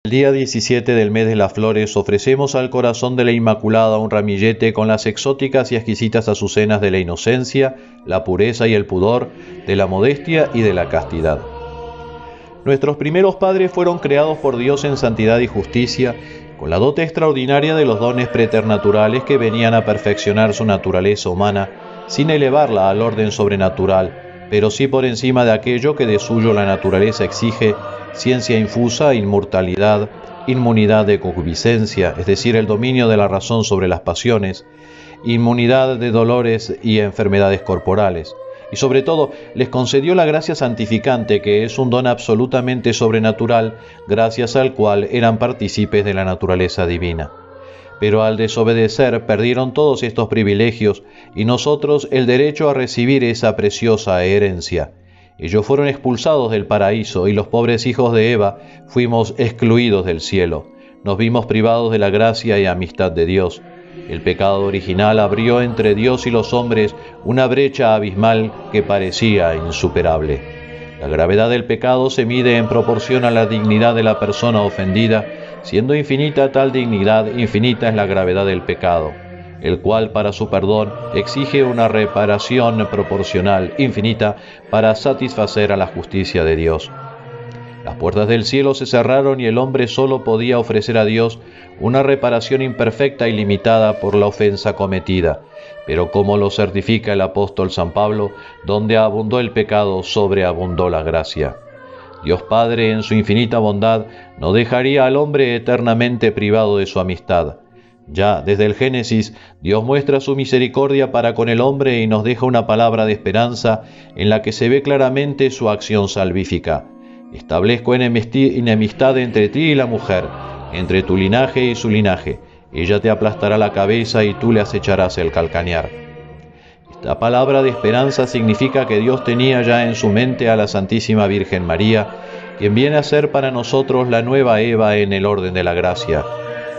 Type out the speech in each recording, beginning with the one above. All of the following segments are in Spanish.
El día 17 del mes de las flores ofrecemos al corazón de la Inmaculada un ramillete con las exóticas y exquisitas azucenas de la inocencia, la pureza y el pudor, de la modestia y de la castidad. Nuestros primeros padres fueron creados por Dios en santidad y justicia, con la dote extraordinaria de los dones preternaturales que venían a perfeccionar su naturaleza humana, sin elevarla al orden sobrenatural, pero sí por encima de aquello que de suyo la naturaleza exige: ciencia infusa, inmortalidad, inmunidad de concupiscencia, es decir, el dominio de la razón sobre las pasiones, inmunidad de dolores y enfermedades corporales. Y sobre todo, les concedió la gracia santificante, que es un don absolutamente sobrenatural, gracias al cual eran partícipes de la naturaleza divina. Pero al desobedecer perdieron todos estos privilegios y nosotros el derecho a recibir esa preciosa herencia. Ellos fueron expulsados del paraíso y los pobres hijos de Eva fuimos excluidos del cielo. Nos vimos privados de la gracia y amistad de Dios. El pecado original abrió entre Dios y los hombres una brecha abismal que parecía insuperable. La gravedad del pecado se mide en proporción a la dignidad de la persona ofendida. Siendo infinita tal dignidad, infinita es la gravedad del pecado, el cual para su perdón exige una reparación proporcional, infinita, para satisfacer a la justicia de Dios. Las puertas del cielo se cerraron y el hombre solo podía ofrecer a Dios una reparación imperfecta y limitada por la ofensa cometida. Pero como lo certifica el apóstol San Pablo, donde abundó el pecado, sobreabundó la gracia. Dios Padre, en su infinita bondad, no dejaría al hombre eternamente privado de su amistad. Ya desde el Génesis, Dios muestra su misericordia para con el hombre y nos deja una palabra de esperanza en la que se ve claramente su acción salvífica. Establezco enemistad entre ti y la mujer, entre tu linaje y su linaje. Ella te aplastará la cabeza y tú le acecharás el calcañar. Esta palabra de esperanza significa que Dios tenía ya en su mente a la Santísima Virgen María, quien viene a ser para nosotros la nueva Eva en el orden de la gracia.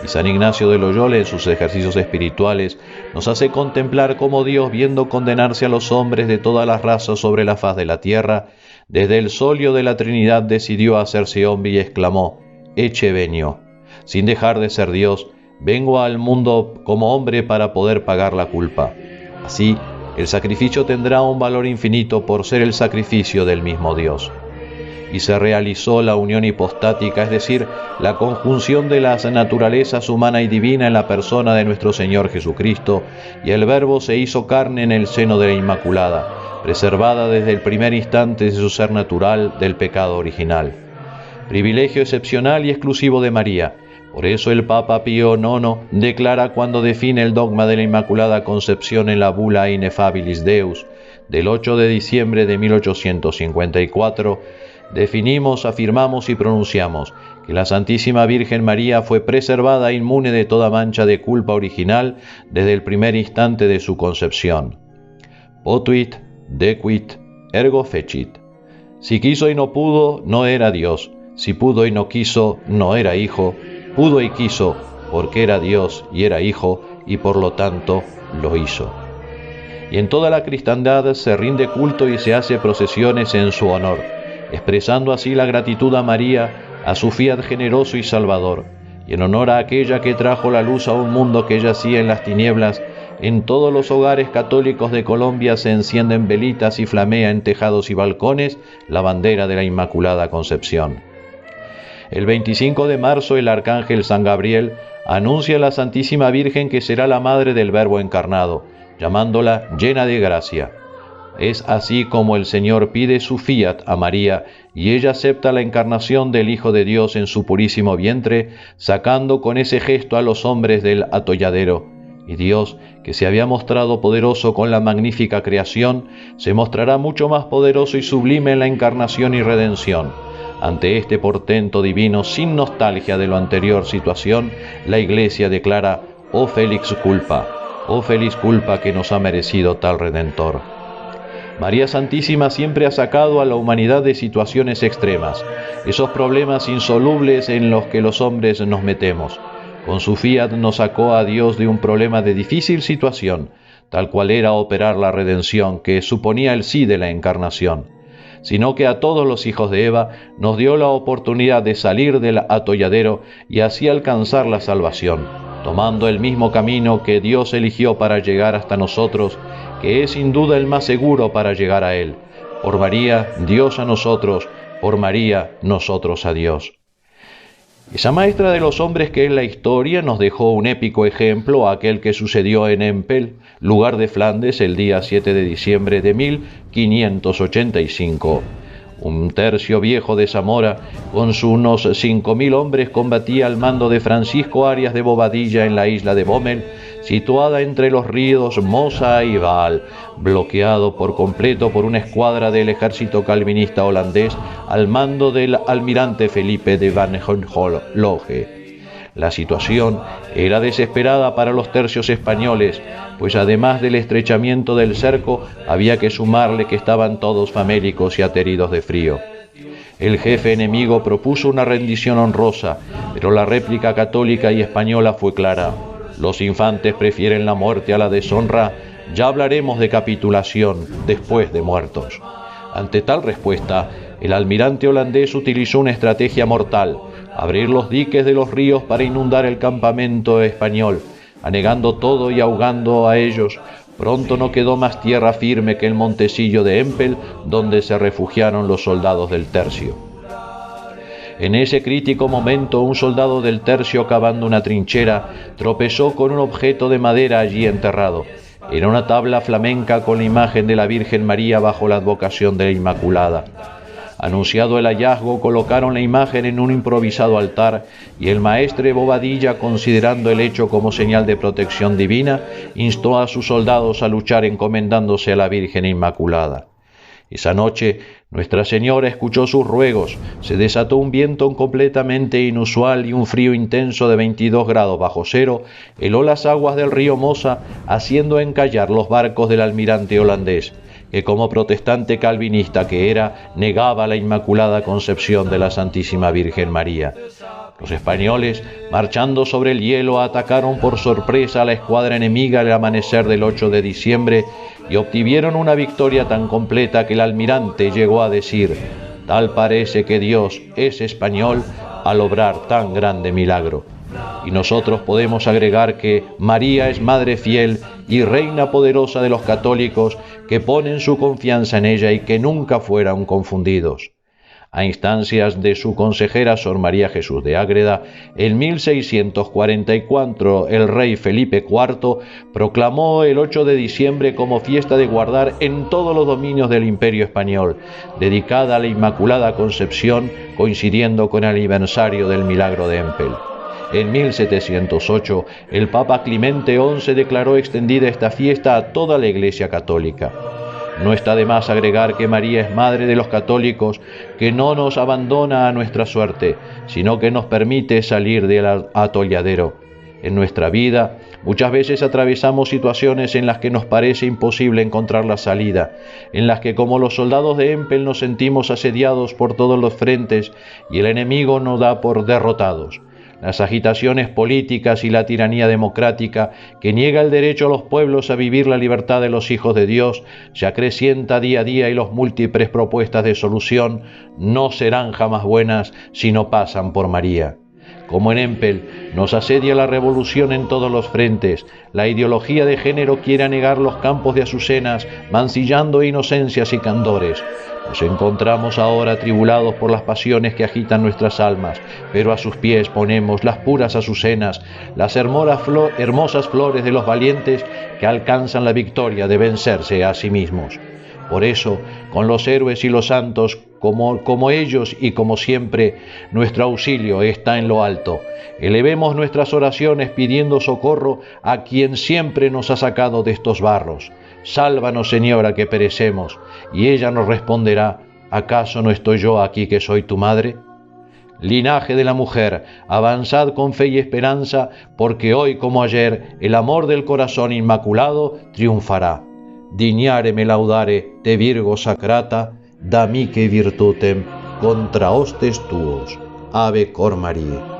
Y San Ignacio de Loyola, en sus ejercicios espirituales, nos hace contemplar cómo Dios, viendo condenarse a los hombres de todas las razas sobre la faz de la tierra, desde el solio de la Trinidad decidió hacerse hombre y exclamó: «Ecce venio». Sin dejar de ser Dios, vengo al mundo como hombre para poder pagar la culpa. Así, el sacrificio tendrá un valor infinito por ser el sacrificio del mismo Dios. Y se realizó la unión hipostática, es decir, la conjunción de las naturalezas humana y divina en la persona de nuestro Señor Jesucristo, y el Verbo se hizo carne en el seno de la Inmaculada, preservada desde el primer instante de su ser natural del pecado original. Privilegio excepcional y exclusivo de María. Por eso el Papa Pío IX declara, cuando define el dogma de la Inmaculada Concepción en la bula Ineffabilis Deus del 8 de diciembre de 1854, definimos, afirmamos y pronunciamos que la Santísima Virgen María fue preservada inmune de toda mancha de culpa original desde el primer instante de su concepción. Potuit, dequit, ergo fecit. Si quiso y no pudo, no era Dios. Si pudo y no quiso, no era hijo. Pudo y quiso, porque era Dios y era hijo, y por lo tanto lo hizo. Y en toda la cristiandad se rinde culto y se hace procesiones en su honor, expresando así la gratitud a María, a su fiat generoso y salvador, y en honor a aquella que trajo la luz a un mundo que yacía en las tinieblas. En todos los hogares católicos de Colombia se encienden velitas y flamea en tejados y balcones la bandera de la Inmaculada Concepción. El 25 de marzo el arcángel San Gabriel anuncia a la Santísima Virgen que será la madre del Verbo encarnado, llamándola llena de gracia. Es así como el Señor pide su fiat a María y ella acepta la encarnación del Hijo de Dios en su purísimo vientre, sacando con ese gesto a los hombres del atolladero. Y Dios, que se había mostrado poderoso con la magnífica creación, se mostrará mucho más poderoso y sublime en la encarnación y redención. Ante este portento divino, sin nostalgia de la anterior situación, la Iglesia declara: «Oh feliz culpa que nos ha merecido tal Redentor». María Santísima siempre ha sacado a la humanidad de situaciones extremas, esos problemas insolubles en los que los hombres nos metemos. Con su fiat nos sacó a Dios de un problema de difícil situación, tal cual era operar la redención, que suponía el sí de la encarnación. sino que a todos los hijos de Eva nos dio la oportunidad de salir del atolladero y así alcanzar la salvación, tomando el mismo camino que Dios eligió para llegar hasta nosotros, que es sin duda el más seguro para llegar a Él. Por María, Dios a nosotros; por María, nosotros a Dios. Esa maestra de los hombres que es la historia nos dejó un épico ejemplo, aquel que sucedió en Empel, lugar de Flandes, el día 7 de diciembre de 1585. Un tercio viejo de Zamora, con sus unos 5.000 hombres, combatía al mando de Francisco Arias de Bobadilla en la isla de Bommel, situada entre los ríos Mosa y Vaal, bloqueado por completo por una escuadra del ejército calvinista holandés al mando del almirante Felipe de Van Hohenlohe. La situación era desesperada para los tercios españoles, pues además del estrechamiento del cerco, había que sumarle que estaban todos famélicos y ateridos de frío. El jefe enemigo propuso una rendición honrosa, pero la réplica católica y española fue clara: los infantes prefieren la muerte a la deshonra, ya hablaremos de capitulación después de muertos. Ante tal respuesta, el almirante holandés utilizó una estrategia mortal: abrir los diques de los ríos para inundar el campamento español, anegando todo y ahogando a ellos. Pronto no quedó más tierra firme que el montecillo de Empel, donde se refugiaron los soldados del tercio. En ese crítico momento, un soldado del tercio, cavando una trinchera, tropezó con un objeto de madera allí enterrado. Era una tabla flamenca con la imagen de la Virgen María bajo la advocación de la Inmaculada. Anunciado el hallazgo, colocaron la imagen en un improvisado altar y el maestre Bobadilla, considerando el hecho como señal de protección divina, instó a sus soldados a luchar encomendándose a la Virgen Inmaculada. Esa noche, Nuestra Señora escuchó sus ruegos, se desató un viento completamente inusual y un frío intenso de 22 grados bajo cero heló las aguas del río Mosa, haciendo encallar los barcos del almirante holandés, que como protestante calvinista que era, negaba la Inmaculada Concepción de la Santísima Virgen María. Los españoles, marchando sobre el hielo, atacaron por sorpresa a la escuadra enemiga al amanecer del 8 de diciembre y obtuvieron una victoria tan completa que el almirante llegó a decir: tal parece que Dios es español al obrar tan grande milagro. Y nosotros podemos agregar que María es madre fiel y reina poderosa de los católicos, que ponen su confianza en ella y que nunca fueran confundidos. A instancias de su consejera Sor María Jesús de Ágreda, en 1644 el rey Felipe IV proclamó el 8 de diciembre como fiesta de guardar en todos los dominios del Imperio Español, dedicada a la Inmaculada Concepción, coincidiendo con el aniversario del milagro de Empel. En 1708, el Papa Clemente XI declaró extendida esta fiesta a toda la Iglesia Católica. No está de más agregar que María es madre de los católicos, que no nos abandona a nuestra suerte, sino que nos permite salir del atolladero. En nuestra vida, muchas veces atravesamos situaciones en las que nos parece imposible encontrar la salida, en las que, como los soldados de Empel, nos sentimos asediados por todos los frentes y el enemigo nos da por derrotados. Las agitaciones políticas y la tiranía democrática, que niega el derecho a los pueblos a vivir la libertad de los hijos de Dios, se acrecienta día a día y las múltiples propuestas de solución no serán jamás buenas si no pasan por María. Como en Empel, nos asedia la revolución en todos los frentes. La ideología de género quiere anegar los campos de azucenas, mancillando inocencias y candores. Nos encontramos ahora atribulados por las pasiones que agitan nuestras almas, pero a sus pies ponemos las puras azucenas, las hermosas flores de los valientes que alcanzan la victoria de vencerse a sí mismos. Por eso, con los héroes y los santos, como ellos y como siempre, nuestro auxilio está en lo alto. Elevemos nuestras oraciones pidiendo socorro a quien siempre nos ha sacado de estos barros. Sálvanos, Señora, que perecemos. Y ella nos responderá: ¿acaso no estoy yo aquí que soy tu madre? Linaje de la mujer, avanzad con fe y esperanza, porque hoy como ayer el amor del corazón inmaculado triunfará. Dignare me laudare te Virgo sacrata, da mihi virtutem contra hostes tuos. Ave cor Mariae.